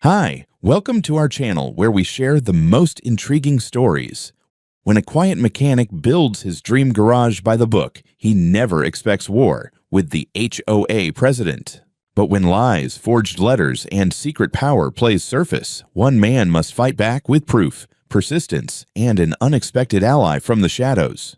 Hi, welcome to our channel where we share the most intriguing stories. When a quiet mechanic builds his dream garage by the book, he never expects war with the HOA president. But when lies, forged letters, and secret power plays surface, one man must fight back with proof, persistence, and an unexpected ally from the shadows.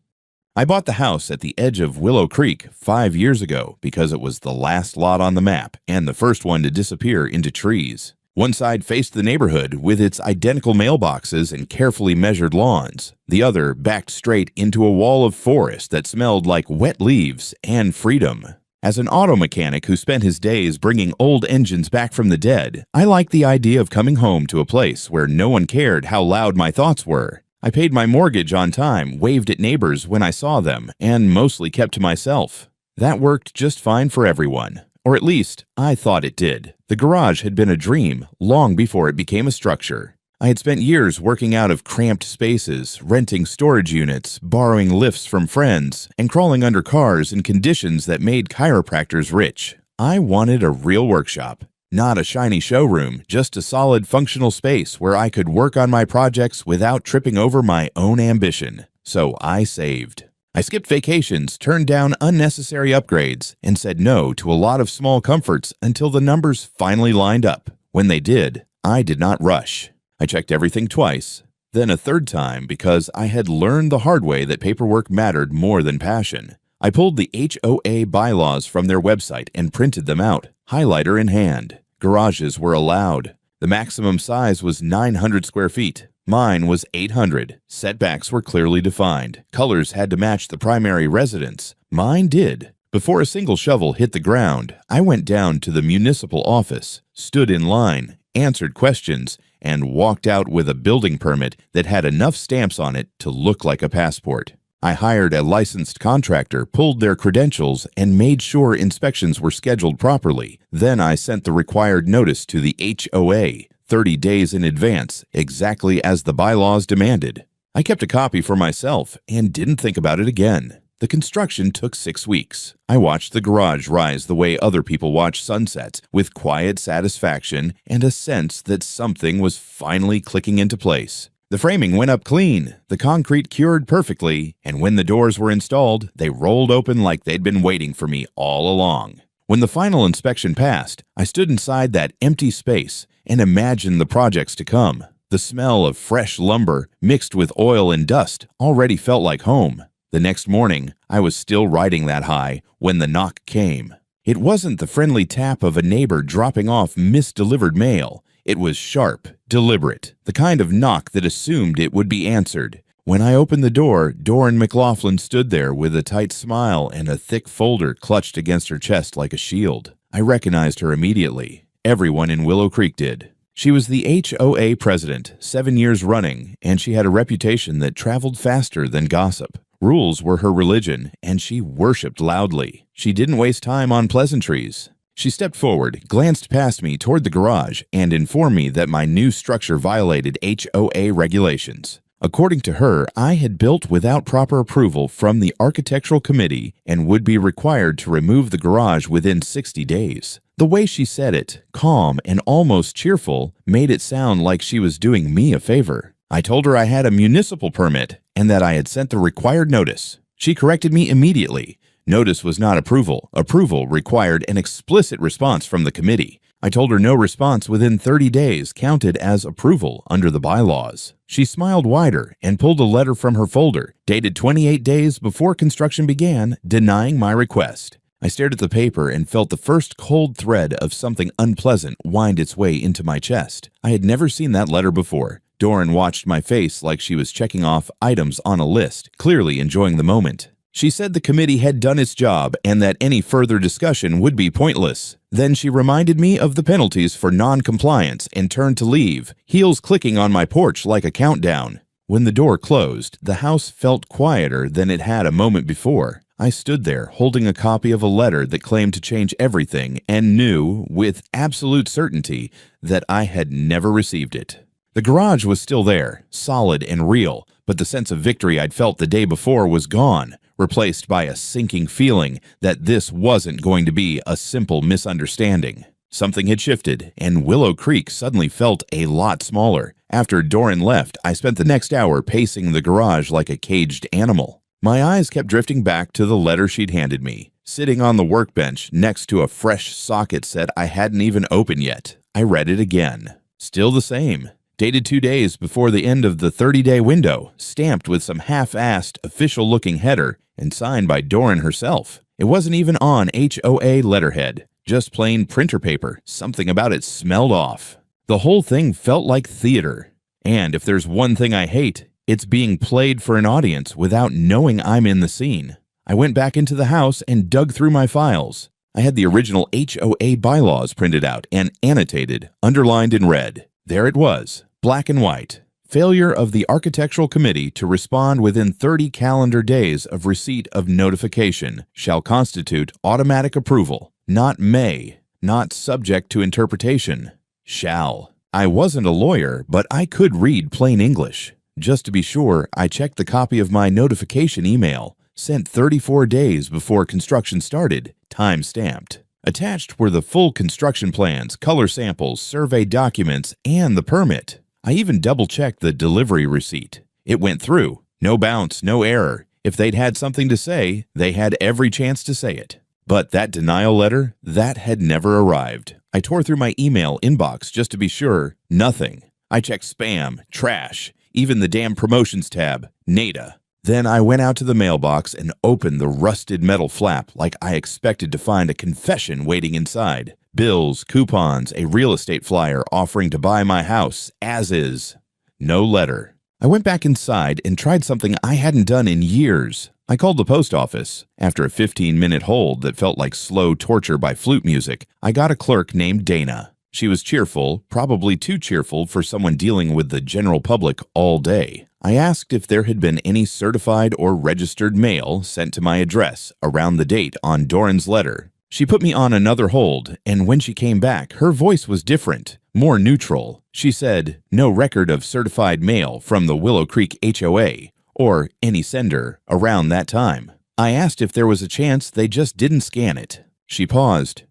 I bought the house at the edge of Willow Creek 5 years ago because it was the last lot on the map and the first one to disappear into trees. One side faced the neighborhood with its identical mailboxes and carefully measured lawns. The other backed straight into a wall of forest that smelled like wet leaves and freedom. As an auto mechanic who spent his days bringing old engines back from the dead, I liked the idea of coming home to a place where no one cared how loud my thoughts were. I paid my mortgage on time, waved at neighbors when I saw them, and mostly kept to myself. That worked just fine for everyone. Or at least, I thought it did. The garage had been a dream long before it became a structure. I had spent years working out of cramped spaces, renting storage units, borrowing lifts from friends, and crawling under cars in conditions that made chiropractors rich. I wanted a real workshop. Not a shiny showroom, just a solid functional space where I could work on my projects without tripping over my own ambition. So I saved. I skipped vacations, turned down unnecessary upgrades, and said no to a lot of small comforts until the numbers finally lined up. When they did, I did not rush. I checked everything twice, then a third time because I had learned the hard way that paperwork mattered more than passion. I pulled the HOA bylaws from their website and printed them out, highlighter in hand. Garages were allowed. The maximum size was 900 square feet. Mine was 800. Setbacks were clearly defined. Colors had to match the primary residence. Mine did. Before a single shovel hit the ground, I went down to the municipal office, stood in line, answered questions, and walked out with a building permit that had enough stamps on it to look like a passport. I hired a licensed contractor, pulled their credentials, and made sure inspections were scheduled properly. Then I sent the required notice to the HOA, 30 days in advance, exactly as the bylaws demanded. I kept a copy for myself and didn't think about it again. The construction took 6 weeks. I watched the garage rise the way other people watch sunsets, with quiet satisfaction and a sense that something was finally clicking into place. The framing went up clean, the concrete cured perfectly, and when the doors were installed, they rolled open like they'd been waiting for me all along. When the final inspection passed, I stood inside that empty space and imagined the projects to come. The smell of fresh lumber mixed with oil and dust already felt like home. The next morning, I was still riding that high when the knock came. It wasn't the friendly tap of a neighbor dropping off misdelivered mail. It was sharp, deliberate, the kind of knock that assumed it would be answered. When I opened the door, Doran McLaughlin stood there with a tight smile and a thick folder clutched against her chest like a shield. I recognized her immediately. Everyone in Willow Creek did. She was the HOA president, 7 years running, and she had a reputation that traveled faster than gossip. Rules were her religion, and she worshipped loudly. She didn't waste time on pleasantries. She stepped forward, glanced past me toward the garage, and informed me that my new structure violated HOA regulations. According to her, I had built without proper approval from the architectural committee and would be required to remove the garage within 60 days. The way she said it, calm and almost cheerful, made it sound like she was doing me a favor. I told her I had a municipal permit and that I had sent the required notice. She corrected me immediately. Notice was not approval. Approval required an explicit response from the committee. I told her no response within 30 days counted as approval under the bylaws. She smiled wider and pulled a letter from her folder, dated 28 days before construction began, denying my request. I stared at the paper and felt the first cold thread of something unpleasant wind its way into my chest. I had never seen that letter before. Doran watched my face like she was checking off items on a list, clearly enjoying the moment. She said the committee had done its job and that any further discussion would be pointless. Then she reminded me of the penalties for non-compliance and turned to leave, heels clicking on my porch like a countdown. When the door closed, the house felt quieter than it had a moment before. I stood there holding a copy of a letter that claimed to change everything and knew, with absolute certainty, that I had never received it. The garage was still there, solid and real, but the sense of victory I'd felt the day before was gone, replaced by a sinking feeling that this wasn't going to be a simple misunderstanding. Something had shifted, and Willow Creek suddenly felt a lot smaller. After Doran left, I spent the next hour pacing the garage like a caged animal. My eyes kept drifting back to the letter she'd handed me, sitting on the workbench next to a fresh socket set I hadn't even opened yet. I read it again. Still the same. Dated 2 days before the end of the 30-day window, stamped with some half-assed, official-looking header, and signed by Doran herself. It wasn't even on HOA letterhead, just plain printer paper. Something about it smelled off. The whole thing felt like theater. And if there's one thing I hate, it's being played for an audience without knowing I'm in the scene. I went back into the house and dug through my files. I had the original HOA bylaws printed out and annotated, underlined in red. There it was, black and white. Failure of the Architectural Committee to respond within 30 calendar days of receipt of notification shall constitute automatic approval. Not may, not subject to interpretation. Shall. I wasn't a lawyer, but I could read plain English. Just to be sure, I checked the copy of my notification email, sent 34 days before construction started, time-stamped. Attached were the full construction plans, color samples, survey documents, and the permit. I even double-checked the delivery receipt. It went through. No bounce, no error. If they'd had something to say, they had every chance to say it. But that denial letter, that had never arrived. I tore through my email inbox just to be sure. Nothing. I checked spam, trash, even the damn promotions tab. Nada. Then I went out to the mailbox and opened the rusted metal flap like I expected to find a confession waiting inside. Bills, coupons, a real estate flyer offering to buy my house, as is. No letter. I went back inside and tried something I hadn't done in years. I called the post office. After a 15-minute hold that felt like slow torture by flute music, I got a clerk named Dana. She was cheerful, probably too cheerful for someone dealing with the general public all day. I asked if there had been any certified or registered mail sent to my address around the date on Doran's letter. She put me on another hold, and when she came back, her voice was different, more neutral. She said, no record of certified mail from the Willow Creek HOA, or any sender, around that time. I asked if there was a chance they just didn't scan it. She paused.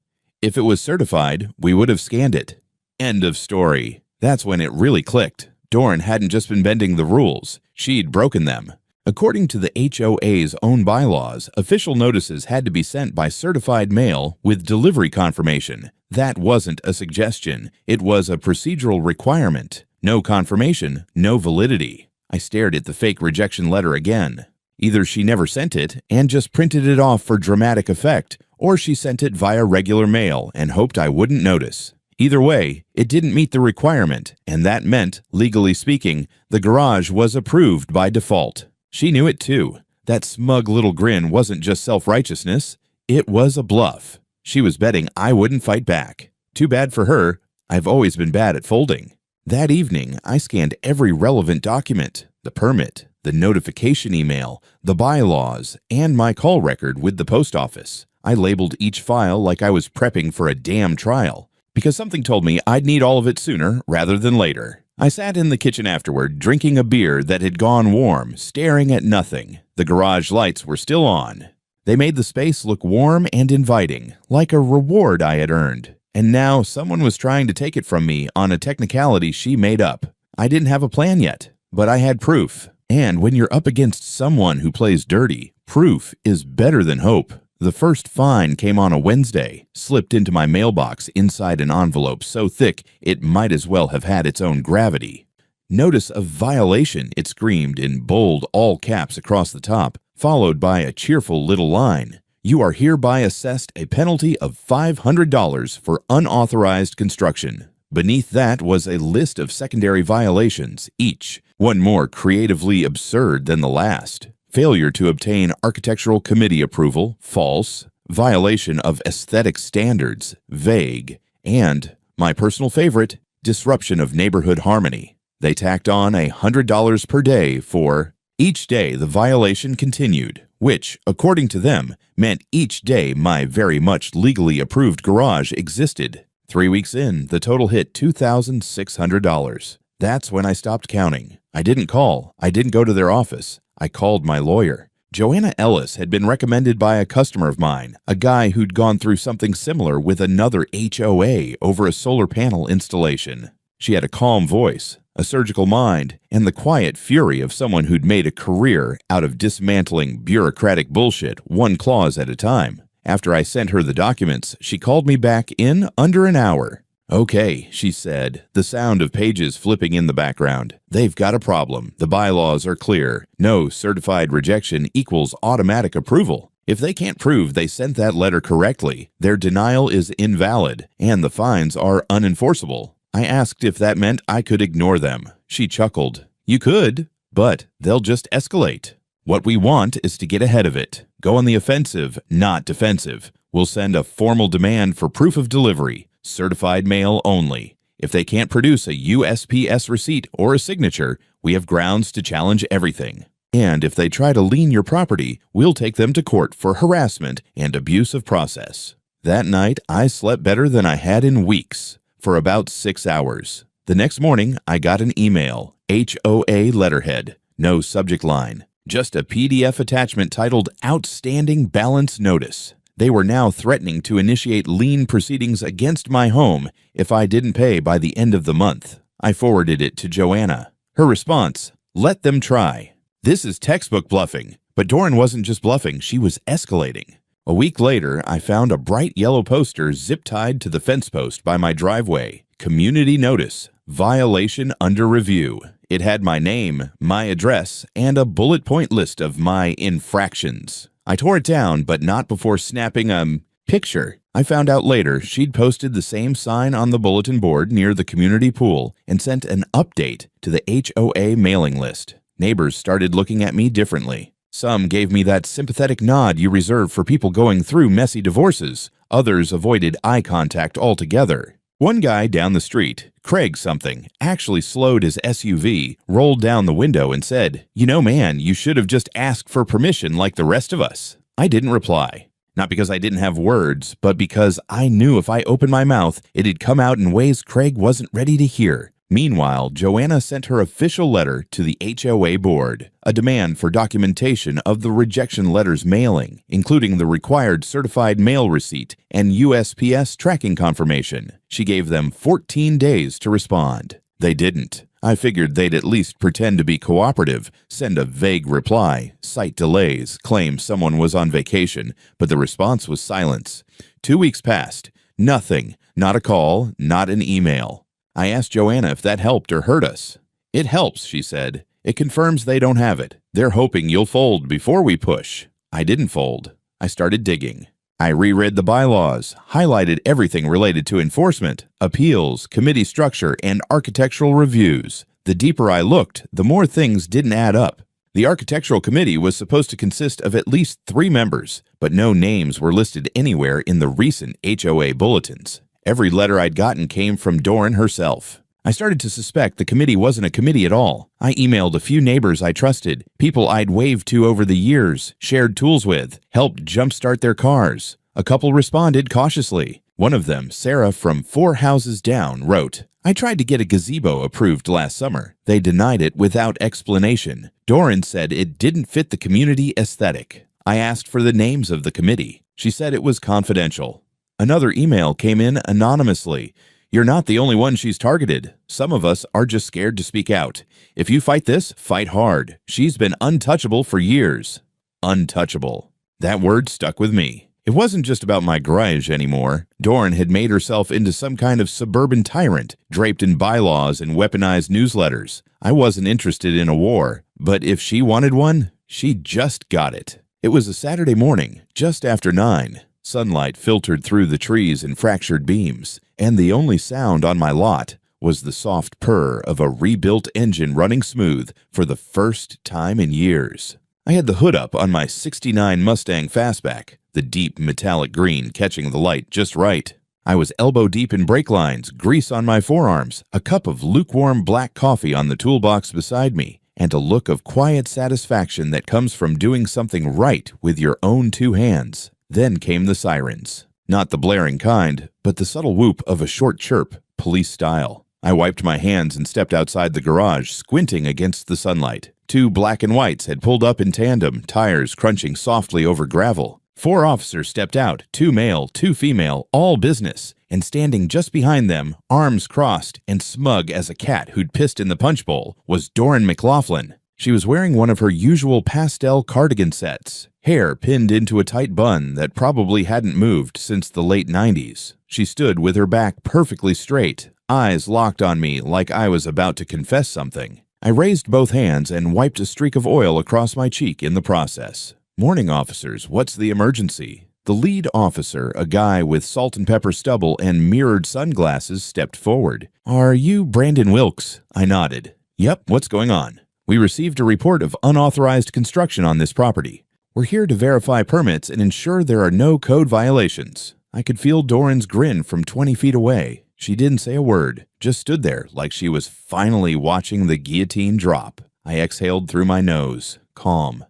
If it was certified, we would have scanned it. End of story. That's when it really clicked. Doran hadn't just been bending the rules, she'd broken them. According to the HOA's own bylaws, official notices had to be sent by certified mail with delivery confirmation. That wasn't a suggestion, it was a procedural requirement. No confirmation, no validity. I stared at the fake rejection letter again. Either she never sent it and just printed it off for dramatic effect, or she sent it via regular mail and hoped I wouldn't notice. Either way, it didn't meet the requirement, and that meant, legally speaking, the garage was approved by default. She knew it too. That smug little grin wasn't just self-righteousness, it was a bluff. She was betting I wouldn't fight back. Too bad for her, I've always been bad at folding. That evening, I scanned every relevant document, the permit, the notification email, the bylaws, and my call record with the post office. I labeled each file like I was prepping for a damn trial, because something told me I'd need all of it sooner rather than later. I sat in the kitchen afterward, drinking a beer that had gone warm, staring at nothing. The garage lights were still on. They made the space look warm and inviting, like a reward I had earned. And now someone was trying to take it from me on a technicality she made up. I didn't have a plan yet, but I had proof. And when you're up against someone who plays dirty, proof is better than hope. The first fine came on a Wednesday, slipped into my mailbox inside an envelope so thick it might as well have had its own gravity. Notice of violation, it screamed in bold all caps across the top, followed by a cheerful little line. You are hereby assessed a penalty of $500 for unauthorized construction. Beneath that was a list of secondary violations, each, one more creatively absurd than the last. Failure to obtain architectural committee approval, false. Violation of aesthetic standards, vague. And, my personal favorite, disruption of neighborhood harmony. They tacked on $100 per day for each day the violation continued, which, according to them, meant each day my very much legally approved garage existed. 3 weeks in, the total hit $2,600. That's when I stopped counting. I didn't call. I didn't go to their office. I called my lawyer. Joanna Ellis had been recommended by a customer of mine, a guy who'd gone through something similar with another HOA over a solar panel installation. She had a calm voice, a surgical mind, and the quiet fury of someone who'd made a career out of dismantling bureaucratic bullshit one clause at a time. After I sent her the documents, she called me back in under an hour. "Okay," she said, the sound of pages flipping in the background. "They've got a problem. The bylaws are clear. No certified rejection equals automatic approval. If they can't prove they sent that letter correctly, their denial is invalid, and the fines are unenforceable." I asked if that meant I could ignore them. She chuckled. "You could, but they'll just escalate. What we want is to get ahead of it. Go on the offensive, not defensive. We'll send a formal demand for proof of delivery. Certified mail only. If they can't produce a USPS receipt or a signature, we have grounds to challenge everything. And if they try to lien your property, we'll take them to court for harassment and abuse of process." That night, I slept better than I had in weeks, for about 6 hours. The next morning, I got an email, HOA letterhead, no subject line, just a PDF attachment titled Outstanding Balance Notice. They were now threatening to initiate lien proceedings against my home if I didn't pay by the end of the month. I forwarded it to Joanna. Her response, "Let them try." This is textbook bluffing, but Doran wasn't just bluffing, she was escalating. A week later, I found a bright yellow poster zip-tied to the fence post by my driveway. Community notice, violation under review. It had my name, my address, and a bullet point list of my infractions. I tore it down, but not before snapping a picture. I found out later she'd posted the same sign on the bulletin board near the community pool and sent an update to the HOA mailing list. Neighbors started looking at me differently. Some gave me that sympathetic nod you reserve for people going through messy divorces. Others avoided eye contact altogether. One guy down the street, Craig something, actually slowed his SUV, rolled down the window and said, "You know, man, you should have just asked for permission like the rest of us." I didn't reply. Not because I didn't have words, but because I knew if I opened my mouth, it'd come out in ways Craig wasn't ready to hear. Meanwhile, Joanna sent her official letter to the HOA board, a demand for documentation of the rejection letter's mailing, including the required certified mail receipt and USPS tracking confirmation. She gave them 14 days to respond. They didn't. I figured they'd at least pretend to be cooperative, send a vague reply, cite delays, claim someone was on vacation, but the response was silence. 2 weeks passed. Nothing. Not a call, not an email. I asked Joanna if that helped or hurt us. "It helps," she said. "It confirms they don't have it. They're hoping you'll fold before we push." I didn't fold. I started digging. I reread the bylaws, highlighted everything related to enforcement, appeals, committee structure, and architectural reviews. The deeper I looked, the more things didn't add up. The architectural committee was supposed to consist of at least 3 members, but no names were listed anywhere in the recent HOA bulletins. Every letter I'd gotten came from Doran herself. I started to suspect the committee wasn't a committee at all. I emailed a few neighbors I trusted, people I'd waved to over the years, shared tools with, helped jumpstart their cars. A couple responded cautiously. One of them, Sarah from 4 houses down, wrote, "I tried to get a gazebo approved last summer. They denied it without explanation. Doran said it didn't fit the community aesthetic. I asked for the names of the committee. She said it was confidential." Another email came in anonymously. "You're not the only one she's targeted. Some of us are just scared to speak out. If you fight this, fight hard. She's been untouchable for years." Untouchable. That word stuck with me. It wasn't just about my garage anymore. Doran had made herself into some kind of suburban tyrant, draped in bylaws and weaponized newsletters. I wasn't interested in a war, but if she wanted one, she just got it. It was a Saturday morning, just after 9. Sunlight filtered through the trees and fractured beams, and the only sound on my lot was the soft purr of a rebuilt engine running smooth for the first time in years. I had the hood up on my '69 Mustang Fastback, the deep metallic green catching the light just right. I was elbow deep in brake lines, grease on my forearms, a cup of lukewarm black coffee on the toolbox beside me, and a look of quiet satisfaction that comes from doing something right with your own 2 hands. Then came the sirens. Not the blaring kind, but the subtle whoop of a short chirp, police style. I wiped my hands and stepped outside the garage, squinting against the sunlight. 2 black and whites had pulled up in tandem, tires crunching softly over gravel. 4 officers stepped out, 2 male, 2 female, all business, and standing just behind them, arms crossed and smug as a cat who'd pissed in the punch bowl, was Doran McLaughlin. She was wearing one of her usual pastel cardigan sets, hair pinned into a tight bun that probably hadn't moved since the late 90s. She stood with her back perfectly straight, eyes locked on me like I was about to confess something. I raised both hands and wiped a streak of oil across my cheek in the process. "Morning, officers. What's the emergency?" The lead officer, a guy with salt and pepper stubble and mirrored sunglasses, stepped forward. "Are you Brandon Wilkes?" I nodded. "Yep, what's going on?" "We received a report of unauthorized construction on this property. We're here to verify permits and ensure there are no code violations." I could feel Doran's grin from 20 feet away. She didn't say a word, just stood there like she was finally watching the guillotine drop. I exhaled through my nose, calm.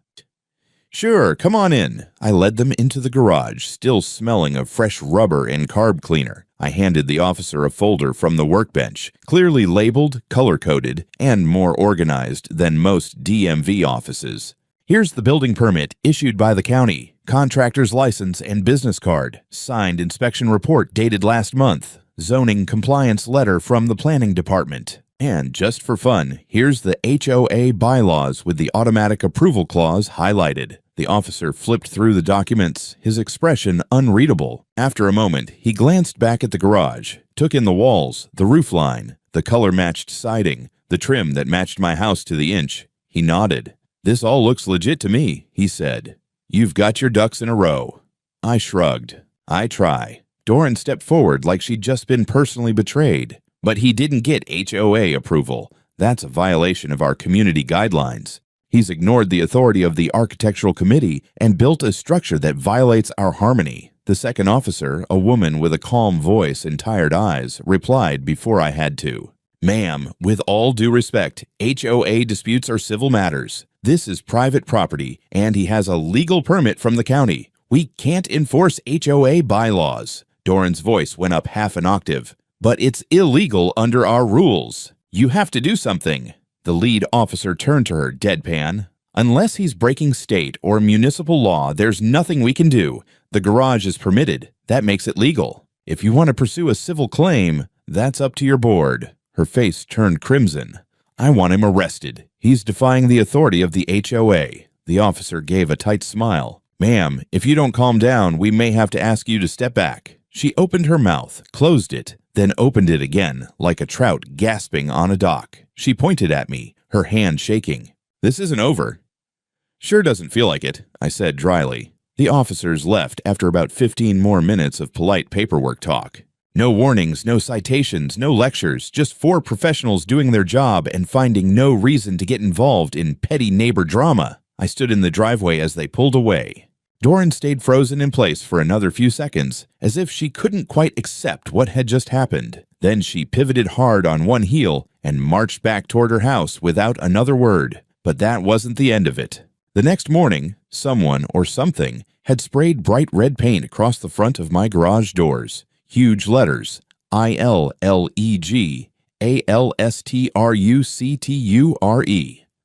"Sure, come on in." I led them into the garage, still smelling of fresh rubber and carb cleaner. I handed the officer a folder from the workbench, clearly labeled, color-coded, and more organized than most DMV offices. "Here's the building permit issued by the county, contractor's license and business card, signed inspection report dated last month, zoning compliance letter from the planning department. And just for fun, here's the HOA bylaws with the automatic approval clause highlighted." The officer flipped through the documents, his expression unreadable. After a moment, he glanced back at the garage, took in the walls, the roof line, the color-matched siding, the trim that matched my house to the inch. He nodded. "This all looks legit to me," he said. "You've got your ducks in a row." I shrugged. "I try." Doran stepped forward like she'd just been personally betrayed. "But he didn't get HOA approval. That's a violation of our community guidelines. He's ignored the authority of the architectural committee and built a structure that violates our harmony." The second officer, a woman with a calm voice and tired eyes, replied before I had to. "Ma'am, with all due respect, HOA disputes are civil matters. This is private property, and he has a legal permit from the county. We can't enforce HOA bylaws." Doran's voice went up half an octave. "But it's illegal under our rules. You have to do something." The lead officer turned to her, deadpan. "Unless he's breaking state or municipal law, there's nothing we can do. The garage is permitted. That makes it legal. If you want to pursue a civil claim, that's up to your board." Her face turned crimson. "I want him arrested. He's defying the authority of the HOA." The officer gave a tight smile. "Ma'am, if you don't calm down, we may have to ask you to step back." She opened her mouth, closed it, then opened it again, like a trout gasping on a dock. She pointed at me, her hand shaking. "This isn't over." "Sure doesn't feel like it," I said dryly. The officers left after about 15 more minutes of polite paperwork talk. No warnings, no citations, no lectures, just 4 professionals doing their job and finding no reason to get involved in petty neighbor drama. I stood in the driveway as they pulled away. Doran stayed frozen in place for another few seconds, as if she couldn't quite accept what had just happened. Then she pivoted hard on one heel and marched back toward her house without another word. But that wasn't the end of it. The next morning, someone or something had sprayed bright red paint across the front of my garage doors. Huge letters, ILLEG,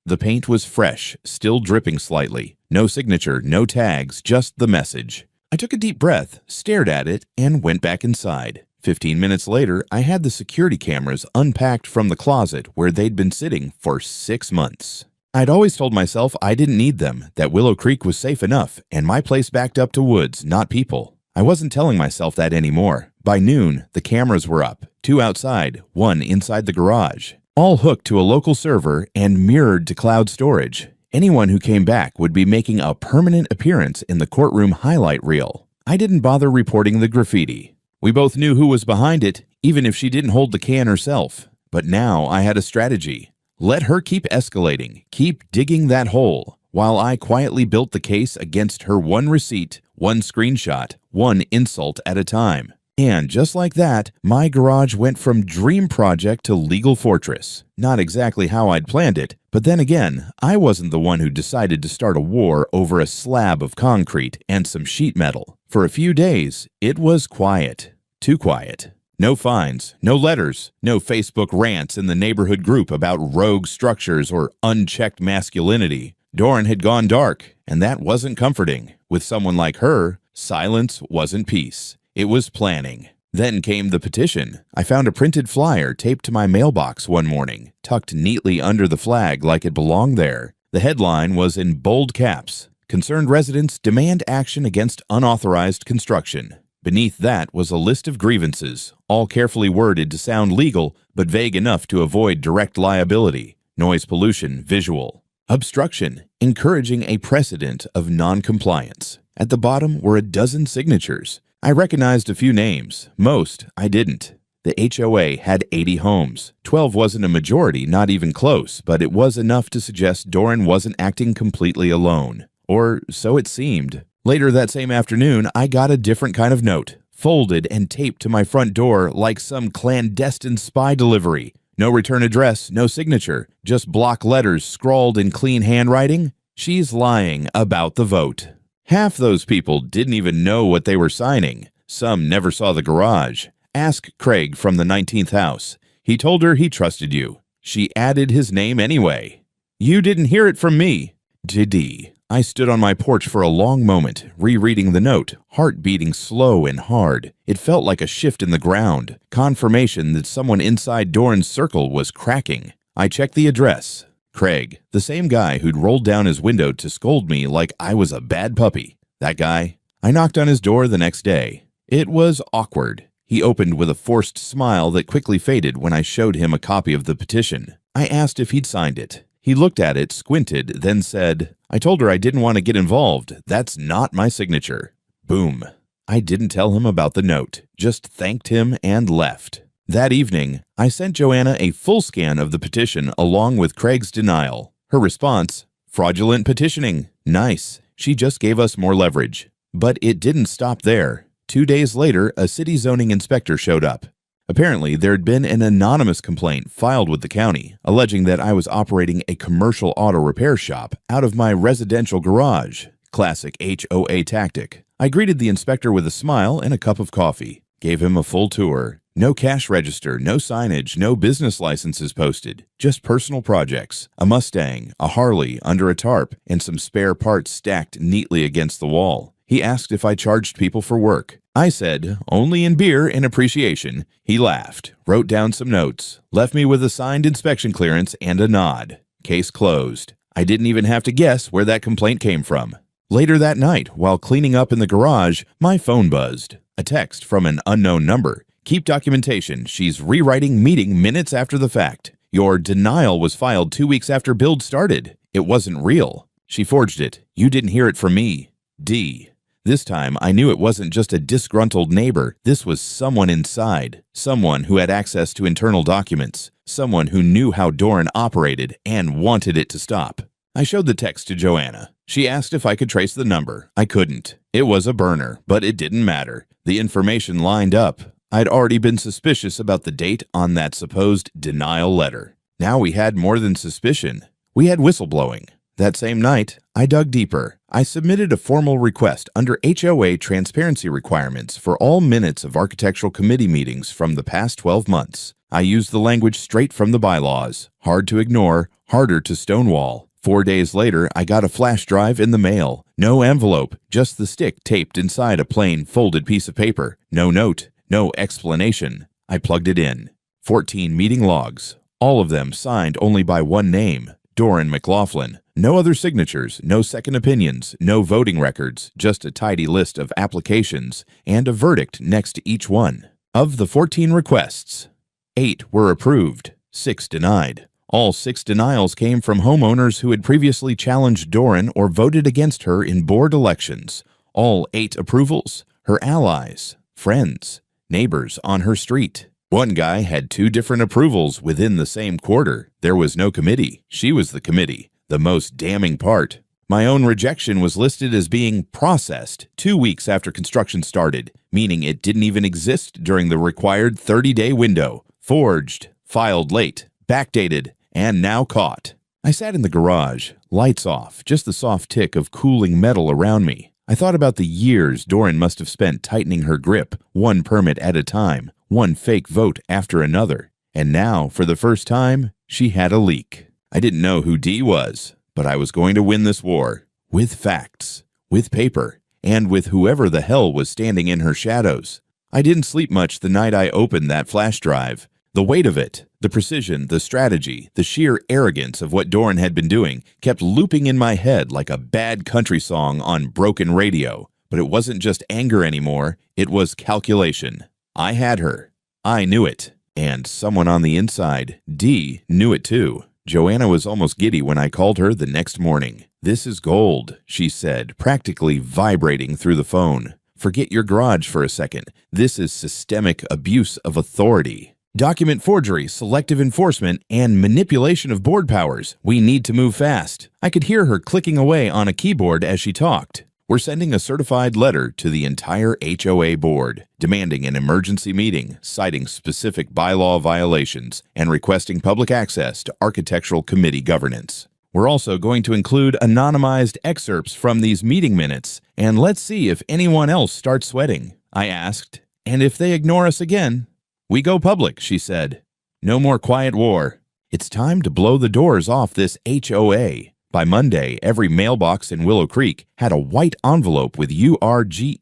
The paint was fresh, still dripping slightly. No signature, no tags, just the message. I took a deep breath, stared at it, and went back inside. 15 minutes later, I had the security cameras unpacked from the closet where they'd been sitting for 6 months. I'd always told myself I didn't need them, that Willow Creek was safe enough, and my place backed up to woods, not people. I wasn't telling myself that anymore. By noon, the cameras were up, 2 outside, 1 inside the garage, all hooked to a local server and mirrored to cloud storage. Anyone who came back would be making a permanent appearance in the courtroom highlight reel. I didn't bother reporting the graffiti. We both knew who was behind it, even if she didn't hold the can herself. But now I had a strategy. Let her keep escalating, keep digging that hole, while I quietly built the case against her 1 receipt, 1 screenshot, 1 insult at a time. And just like that, my garage went from dream project to legal fortress. Not exactly how I'd planned it, but then again, I wasn't the one who decided to start a war over a slab of concrete and some sheet metal. For a few days, it was quiet. Too quiet. No fines, no letters, no Facebook rants in the neighborhood group about rogue structures or unchecked masculinity. Doran had gone dark, and that wasn't comforting. With someone like her, silence wasn't peace. It was planning. Then came the petition. I found a printed flyer taped to my mailbox one morning, tucked neatly under the flag like it belonged there. The headline was in bold caps, "Concerned residents demand action against unauthorized construction." Beneath that was a list of grievances, all carefully worded to sound legal, but vague enough to avoid direct liability. Noise pollution, visual. Obstruction, encouraging a precedent of non-compliance. At the bottom were a dozen signatures. I recognized a few names. Most I didn't. The HOA had 80 homes. 12 wasn't a majority, not even close, but it was enough to suggest Doran wasn't acting completely alone. Or so it seemed. Later that same afternoon, I got a different kind of note, folded and taped to my front door like some clandestine spy delivery. No return address, no signature, just block letters scrawled in clean handwriting. She's lying about the vote. Half those people didn't even know what they were signing. Some never saw the garage. Ask Craig from the 19th house. He told her he trusted you. She added his name anyway. You didn't hear it from me. Didi. I stood on my porch for a long moment, rereading the note, heart beating slow and hard. It felt like a shift in the ground, confirmation that someone inside Doran's circle was cracking. I checked the address. Craig, the same guy who'd rolled down his window to scold me like I was a bad puppy. That guy. I knocked on his door the next day. It was awkward. He opened with a forced smile that quickly faded when I showed him a copy of the petition. I asked if he'd signed it. He looked at it, squinted, then said, "I told her I didn't want to get involved. That's not my signature." Boom. I didn't tell him about the note, just thanked him and left. That evening, I sent Joanna a full scan of the petition along with Craig's denial. Her response, "Fraudulent petitioning. Nice. She just gave us more leverage." But it didn't stop there. 2 days later, a city zoning inspector showed up. Apparently, there had been an anonymous complaint filed with the county, alleging that I was operating a commercial auto repair shop out of my residential garage. Classic HOA tactic. I greeted the inspector with a smile and a cup of coffee. Gave him a full tour. No cash register, no signage, no business licenses posted. Just personal projects. A Mustang, a Harley under a tarp, and some spare parts stacked neatly against the wall. He asked if I charged people for work. I said, only in beer and appreciation. He laughed, wrote down some notes, left me with a signed inspection clearance and a nod. Case closed. I didn't even have to guess where that complaint came from. Later that night, while cleaning up in the garage, my phone buzzed. A text from an unknown number. "Keep documentation. She's rewriting meeting minutes after the fact. Your denial was filed 2 weeks after build started. It wasn't real. She forged it. You didn't hear it from me. D." This time, I knew it wasn't just a disgruntled neighbor. This was someone inside. Someone who had access to internal documents. Someone who knew how Doran operated and wanted it to stop. I showed the text to Joanna. She asked if I could trace the number. I couldn't. It was a burner, but it didn't matter. The information lined up. I'd already been suspicious about the date on that supposed denial letter. Now we had more than suspicion. We had whistleblowing. That same night, I dug deeper. I submitted a formal request under HOA transparency requirements for all minutes of architectural committee meetings from the past 12 months. I used the language straight from the bylaws. Hard to ignore, harder to stonewall. 4 days later, I got a flash drive in the mail. No envelope, just the stick taped inside a plain, folded piece of paper. No note, no explanation. I plugged it in. 14 meeting logs, all of them signed only by one name, Doran McLaughlin. No other signatures, no second opinions, no voting records, just a tidy list of applications and a verdict next to each one. Of the 14 requests, 8 were approved, 6 denied. All 6 denials came from homeowners who had previously challenged Doran or voted against her in board elections. All 8 approvals, her allies, friends, neighbors on her street. One guy had 2 different approvals within the same quarter. There was no committee. She was the committee. The most damning part. My own rejection was listed as being processed 2 weeks after construction started, meaning it didn't even exist during the required 30-day window. Forged, filed late, backdated, and now caught. I sat in the garage, lights off, just the soft tick of cooling metal around me. I thought about the years Doran must have spent tightening her grip, one permit at a time, one fake vote after another. And now, for the first time, she had a leak. I didn't know who Dee was, but I was going to win this war. With facts, with paper, and with whoever the hell was standing in her shadows. I didn't sleep much the night I opened that flash drive. The weight of it, the precision, the strategy, the sheer arrogance of what Doran had been doing kept looping in my head like a bad country song on broken radio. But it wasn't just anger anymore, it was calculation. I had her. I knew it. And someone on the inside, Dee, knew it too. Joanna was almost giddy when I called her the next morning. "This is gold," she said, practically vibrating through the phone. "Forget your garage for a second. This is systemic abuse of authority. Document forgery, selective enforcement, and manipulation of board powers. We need to move fast." I could hear her clicking away on a keyboard as she talked. "We're sending a certified letter to the entire HOA board, demanding an emergency meeting, citing specific bylaw violations, and requesting public access to architectural committee governance. We're also going to include anonymized excerpts from these meeting minutes, and let's see if anyone else starts sweating." I asked. "And if they ignore us again?" "We go public," she said. "No more quiet war. It's time to blow the doors off this HOA." By Monday, every mailbox in Willow Creek had a white envelope with URGENT,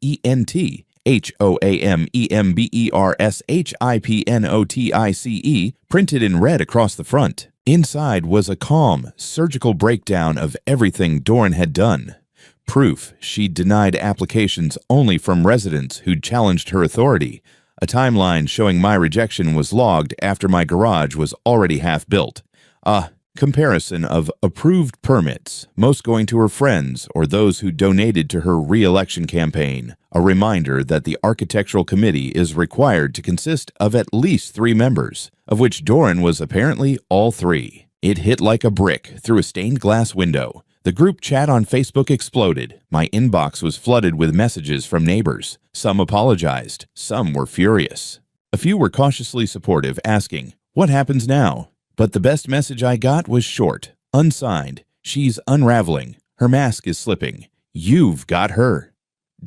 HOAMEMBERSHIPNOTICE printed in red across the front. Inside was a calm, surgical breakdown of everything Doran had done. Proof she'd denied applications only from residents who'd challenged her authority. A timeline showing my rejection was logged after my garage was already half built. Comparison of approved permits, most going to her friends or those who donated to her re-election campaign. A reminder that the architectural committee is required to consist of at least 3 members, of which Doran was apparently all 3. It hit like a brick through a stained glass window. The group chat on Facebook exploded. My inbox was flooded with messages from neighbors. Some apologized. Some were furious. A few were cautiously supportive, asking, "What happens now?" But the best message I got was short, unsigned. "She's unraveling. Her mask is slipping. You've got her."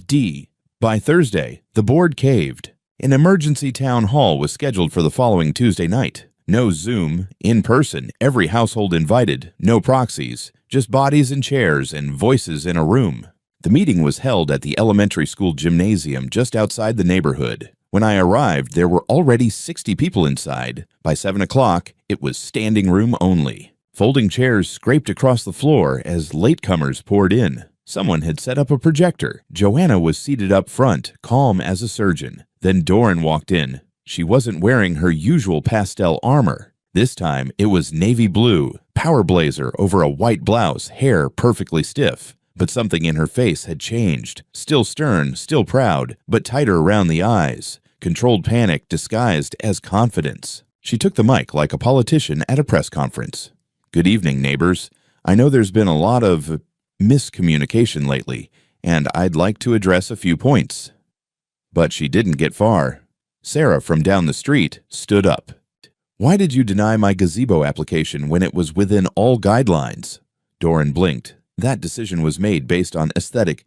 D. By Thursday, the board caved. An emergency town hall was scheduled for the following Tuesday night. No Zoom, in person, every household invited, no proxies, just bodies and chairs and voices in a room. The meeting was held at the elementary school gymnasium just outside the neighborhood. When I arrived, there were already 60 people inside. By 7 o'clock, it was standing room only. Folding chairs scraped across the floor as latecomers poured in. Someone had set up a projector. Joanna was seated up front, calm as a surgeon. Then Doran walked in. She wasn't wearing her usual pastel armor. This time, it was navy blue, power blazer over a white blouse, hair perfectly stiff. But something in her face had changed. Still stern, still proud, but tighter around the eyes. Controlled panic disguised as confidence. She took the mic like a politician at a press conference. "Good evening, neighbors. I know there's been a lot of miscommunication lately, and I'd like to address a few points." But she didn't get far. Sarah from down the street stood up. "Why did you deny my gazebo application when it was within all guidelines?" Doran blinked. That decision was made based on aesthetic.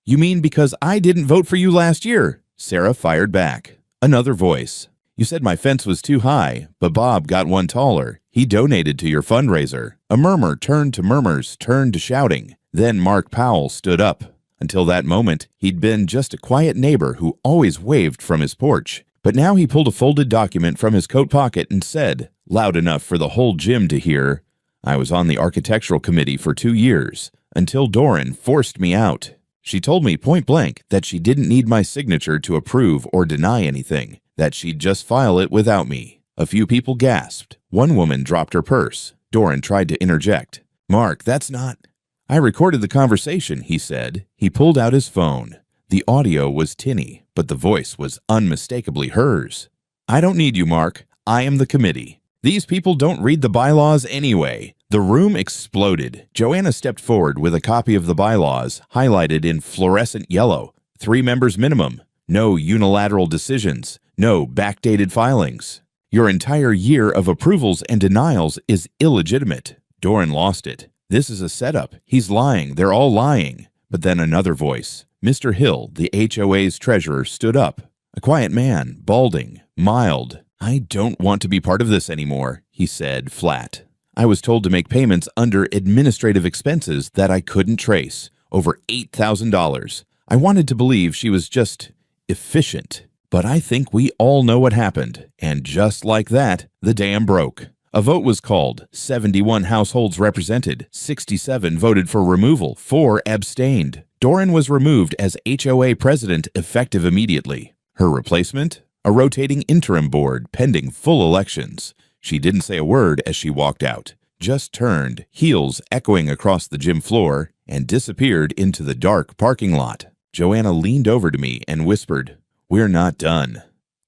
"You mean because I didn't vote for you last year?" Sarah fired back. Another voice. "You said my fence was too high, but Bob got one taller. He donated to your fundraiser." A murmur turned to murmurs, turned to shouting. Then Mark Powell stood up. Until that moment, he'd been just a quiet neighbor who always waved from his porch. But now he pulled a folded document from his coat pocket and said, loud enough for the whole gym to hear, "I was on the architectural committee for 2 years, until Doran forced me out. She told me point blank that she didn't need my signature to approve or deny anything, that she'd just file it without me." A few people gasped. One woman dropped her purse. Doran tried to interject. "Mark, that's not—" "I recorded the conversation," he said. He pulled out his phone. The audio was tinny, but the voice was unmistakably hers. "I don't need you, Mark. I am the committee. These people don't read the bylaws anyway." The room exploded. Joanna stepped forward with a copy of the bylaws, highlighted in fluorescent yellow. 3 members minimum. No unilateral decisions. No backdated filings. Your entire year of approvals and denials is illegitimate. Doran lost it. "This is a setup. He's lying. They're all lying." But then another voice. Mr. Hill, the HOA's treasurer, stood up. A quiet man, balding, Mild. "I don't want to be part of this anymore," he said, flat. I was told to make payments under administrative expenses that I couldn't trace, over $8,000. I wanted to believe she was just efficient. But I think we all know what happened, and just like that, the dam broke. A vote was called, 71 households represented, 67 voted for removal, 4 abstained. Doran was removed as HOA president effective immediately. Her replacement? A rotating interim board pending full elections. She didn't say a word as she walked out, just turned, heels echoing across the gym floor, and disappeared into the dark parking lot. Joanna leaned over to me and whispered, "We're not done."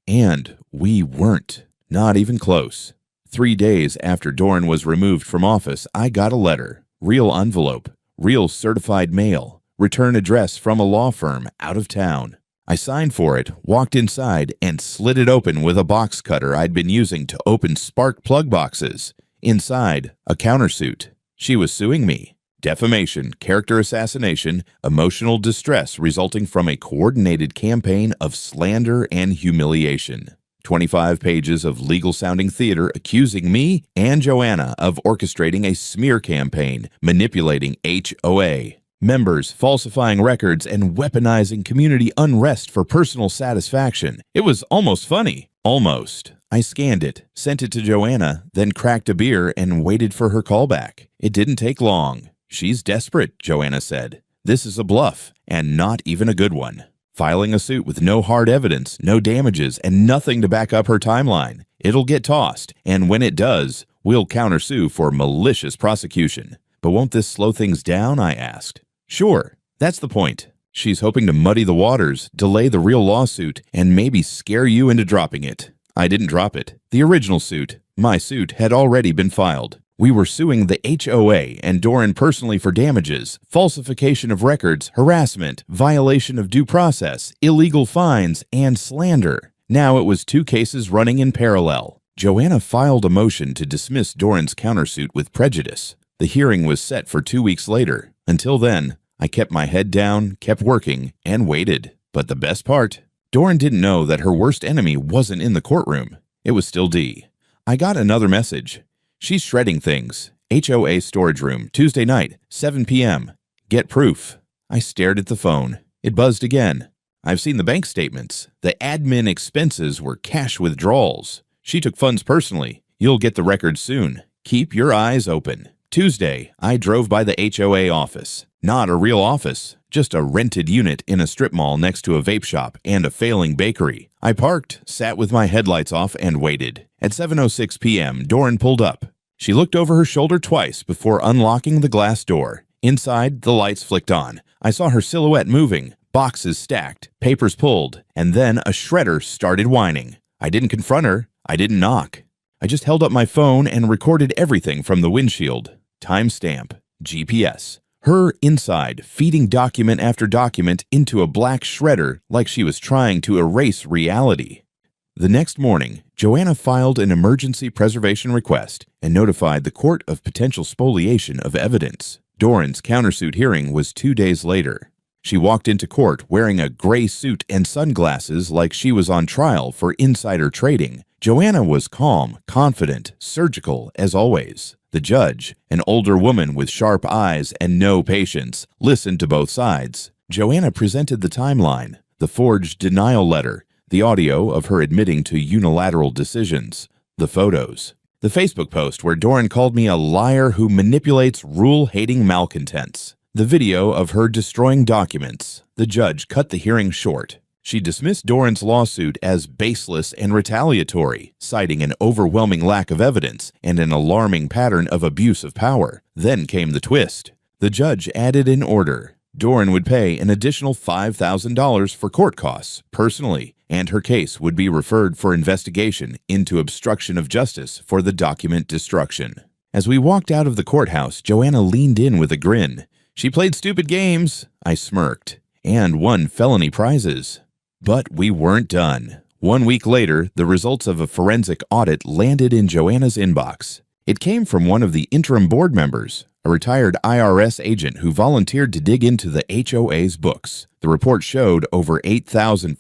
And we weren't. Not even close. 3 days after Doran was removed from office, I got a letter. Real envelope. Real certified mail. Return address from a law firm out of town. I signed for it, walked inside, and slid it open with a box cutter I'd been using to open spark plug boxes. Inside, a countersuit. She was suing me. Defamation, character assassination, emotional distress resulting from a coordinated campaign of slander and humiliation. 25 pages of legal-sounding theater accusing me and Joanna of orchestrating a smear campaign, manipulating HOA. Members falsifying records and weaponizing community unrest for personal satisfaction. It was almost funny. Almost. I scanned it, sent it to Joanna, then cracked a beer and waited for her callback. It didn't take long. "She's desperate," Joanna said. "This is a bluff, and not even a good one. Filing a suit with no hard evidence, no damages, and nothing to back up her timeline. It'll get tossed, and when it does, we'll countersue for malicious prosecution." "But won't this slow things down?" I asked. "Sure, that's the point. She's hoping to muddy the waters, delay the real lawsuit, and maybe scare you into dropping it." I didn't drop it. The original suit, my suit, had already been filed. We were suing the HOA and Doran personally for damages, falsification of records, harassment, violation of due process, illegal fines, and slander. Now it was 2 cases running in parallel. Joanna filed a motion to dismiss Doran's countersuit with prejudice. The hearing was set for 2 weeks later. Until then, I kept my head down, kept working, and waited. But the best part? Doran didn't know that her worst enemy wasn't in the courtroom. It was still Dee. I got another message. "She's shredding things. HOA storage room, Tuesday night, 7 p.m. Get proof." I stared at the phone. It buzzed again. "I've seen the bank statements. The admin expenses were cash withdrawals. She took funds personally. You'll get the records soon. Keep your eyes open." Tuesday, I drove by the HOA office. Not a real office, just a rented unit in a strip mall next to a vape shop and a failing bakery. I parked, sat with my headlights off, and waited. At 7:06 p.m., Doran pulled up. She looked over her shoulder twice before unlocking the glass door. Inside, the lights flicked on. I saw her silhouette moving, boxes stacked, papers pulled, and then a shredder started whining. I didn't confront her. I didn't knock. I just held up my phone and recorded everything from the windshield. Timestamp, GPS. Her inside, feeding document after document into a black shredder like she was trying to erase reality. The next morning, Joanna filed an emergency preservation request and notified the court of potential spoliation of evidence. Doran's countersuit hearing was 2 days later. She walked into court wearing a gray suit and sunglasses like she was on trial for insider trading. Joanna was calm, confident, surgical as always. The judge, an older woman with sharp eyes and no patience, listened to both sides. Joanna presented the timeline, the forged denial letter, the audio of her admitting to unilateral decisions, the photos, the Facebook post where Doran called me a liar who manipulates rule-hating malcontents, the video of her destroying documents. The judge cut the hearing short. She dismissed Doran's lawsuit as baseless and retaliatory, citing an overwhelming lack of evidence and an alarming pattern of abuse of power. Then came the twist. The judge added an order. Doran would pay an additional $5,000 for court costs, personally, and her case would be referred for investigation into obstruction of justice for the document destruction. As we walked out of the courthouse, Joanna leaned in with a grin. "She played stupid games," I smirked, "and won felony prizes." But we weren't done. 1 week later, the results of a forensic audit landed in Joanna's inbox. It came from one of the interim board members, a retired IRS agent who volunteered to dig into the HOA's books. The report showed over $8,400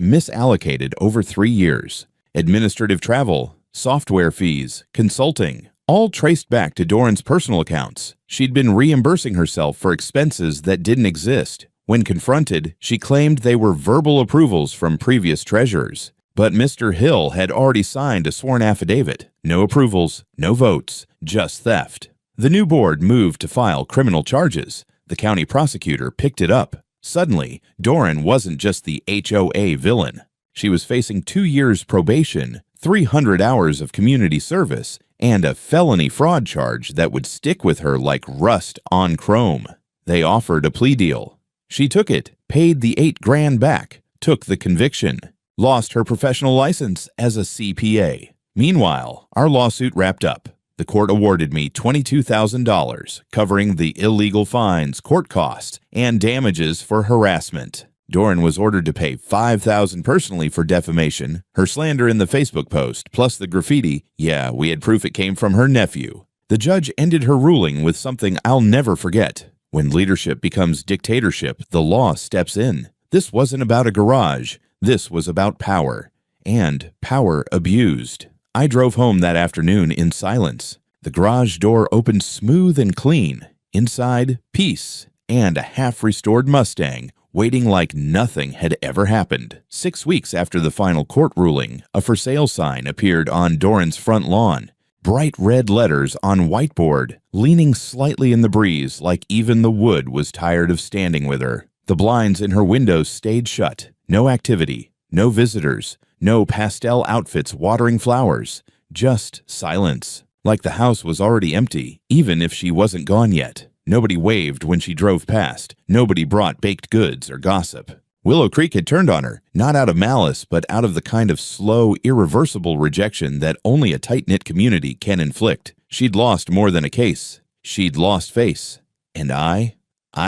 misallocated over 3 years. Administrative travel, software fees, consulting, all traced back to Doran's personal accounts. She'd been reimbursing herself for expenses that didn't exist. When confronted, she claimed they were verbal approvals from previous treasurers. But Mr. Hill had already signed a sworn affidavit. No approvals, no votes, just theft. The new board moved to file criminal charges. The county prosecutor picked it up. Suddenly, Doran wasn't just the HOA villain. She was facing 2 years probation, 300 hours of community service, and a felony fraud charge that would stick with her like rust on chrome. They offered a plea deal. She took it, paid the $8,000 back, took the conviction, lost her professional license as a CPA. Meanwhile, our lawsuit wrapped up. The court awarded me $22,000, covering the illegal fines, court costs, and damages for harassment. Doran was ordered to pay $5,000 personally for defamation, her slander in the Facebook post, plus the graffiti. Yeah, we had proof it came from her nephew. The judge ended her ruling with something I'll never forget. When leadership becomes dictatorship, the law steps in. This wasn't about a garage. This was about power, and power abused. I drove home that afternoon in silence. The garage door opened smooth and clean. Inside, peace, and a half-restored Mustang, waiting like nothing had ever happened. 6 weeks after the final court ruling, a for sale sign appeared on Doran's front lawn. Bright red letters on whiteboard, leaning slightly in the breeze like even the wood was tired of standing with her. The blinds in her windows stayed shut. No activity, no visitors, no pastel outfits watering flowers, just silence. Like the house was already empty, even if she wasn't gone yet. Nobody waved when she drove past. Nobody brought baked goods or gossip. Willow Creek had turned on her, not out of malice, but out of the kind of slow, irreversible rejection that only a tight-knit community can inflict. She'd lost more than a case. She'd lost face. And I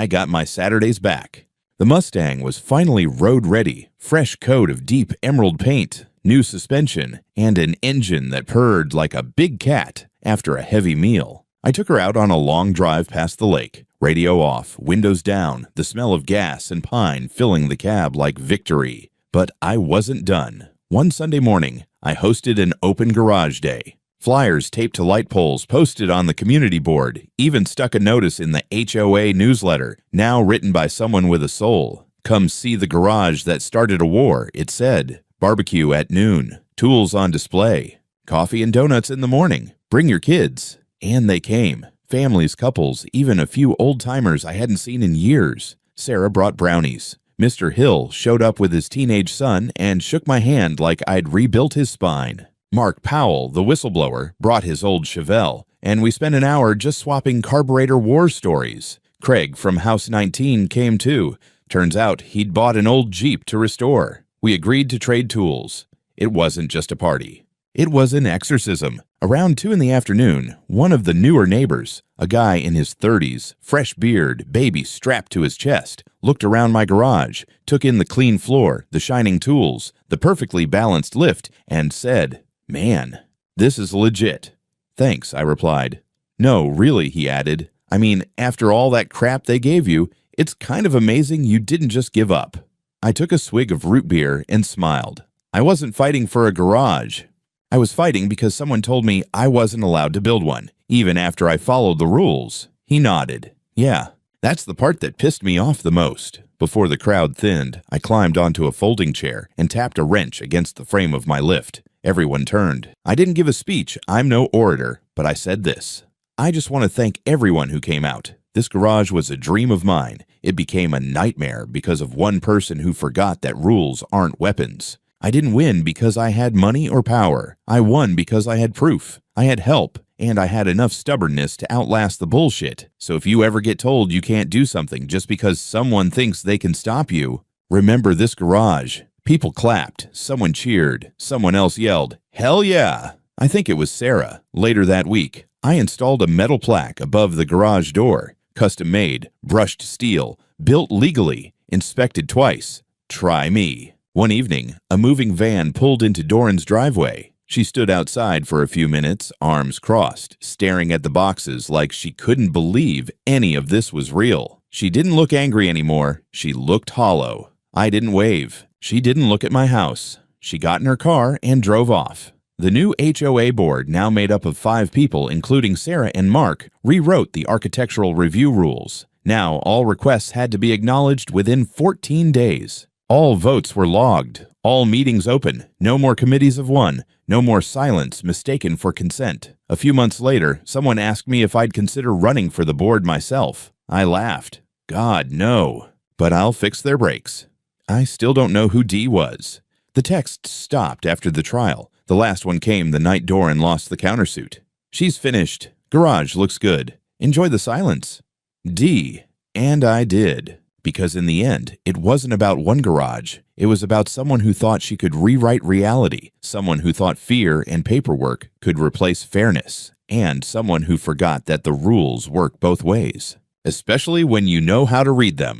got my Saturdays back. The Mustang was finally road-ready, fresh coat of deep emerald paint, new suspension, and an engine that purred like a big cat after a heavy meal. I took her out on a long drive past the lake. Radio off, windows down, the smell of gas and pine filling the cab like victory. But I wasn't done. One Sunday morning, I hosted an open garage day. Flyers taped to light poles posted on the community board, even stuck a notice in the HOA newsletter, now written by someone with a soul. Come see the garage that started a war, it said. Barbecue at noon, tools on display, coffee and donuts in the morning. Bring your kids. And they came. Families, couples, even a few old-timers I hadn't seen in years. Sarah brought brownies. Mr. Hill showed up with his teenage son and shook my hand like I'd rebuilt his spine. Mark Powell, the whistleblower, brought his old Chevelle, and we spent an hour just swapping carburetor war stories. Craig from House 19 came too. Turns out he'd bought an old Jeep to restore. We agreed to trade tools. It wasn't just a party. It was an exorcism. Around 2 in the afternoon, one of the newer neighbors, a guy in his 30s, fresh beard, baby strapped to his chest, looked around my garage, took in the clean floor, the shining tools, the perfectly balanced lift, and said, "Man, this is legit." "Thanks," I replied. "No, really," he added. "I mean, after all that crap they gave you, it's kind of amazing you didn't just give up." I took a swig of root beer and smiled. I wasn't fighting for a garage. I was fighting because someone told me I wasn't allowed to build one, even after I followed the rules. He nodded. Yeah, that's the part that pissed me off the most. Before the crowd thinned, I climbed onto a folding chair and tapped a wrench against the frame of my lift. Everyone turned. I didn't give a speech. I'm no orator, but I said this. I just want to thank everyone who came out. This garage was a dream of mine. It became a nightmare because of one person who forgot that rules aren't weapons. I didn't win because I had money or power. I won because I had proof. I had help, and I had enough stubbornness to outlast the bullshit. So if you ever get told you can't do something just because someone thinks they can stop you, remember this garage. People clapped, someone cheered, someone else yelled, "Hell yeah!" I think it was Sarah. Later that week, I installed a metal plaque above the garage door. Custom made, brushed steel, built legally, inspected twice. Try me. One evening, a moving van pulled into Doran's driveway. She stood outside for a few minutes, arms crossed, staring at the boxes like she couldn't believe any of this was real. She didn't look angry anymore. She looked hollow. I didn't wave. She didn't look at my house. She got in her car and drove off. The new HOA board, now made up of 5 people, including Sarah and Mark, rewrote the architectural review rules. Now, all requests had to be acknowledged within 14 days. All votes were logged. All meetings open. No more committees of one. No more silence mistaken for consent. A few months later, someone asked me if I'd consider running for the board myself. I laughed. God, no. But I'll fix their brakes. I still don't know who Dee was. The texts stopped after the trial. The last one came the night Doran lost the countersuit. She's finished. Garage looks good. Enjoy the silence. Dee. And I did. Because in the end, it wasn't about one garage. It was about someone who thought she could rewrite reality, someone who thought fear and paperwork could replace fairness, and someone who forgot that the rules work both ways, especially when you know how to read them.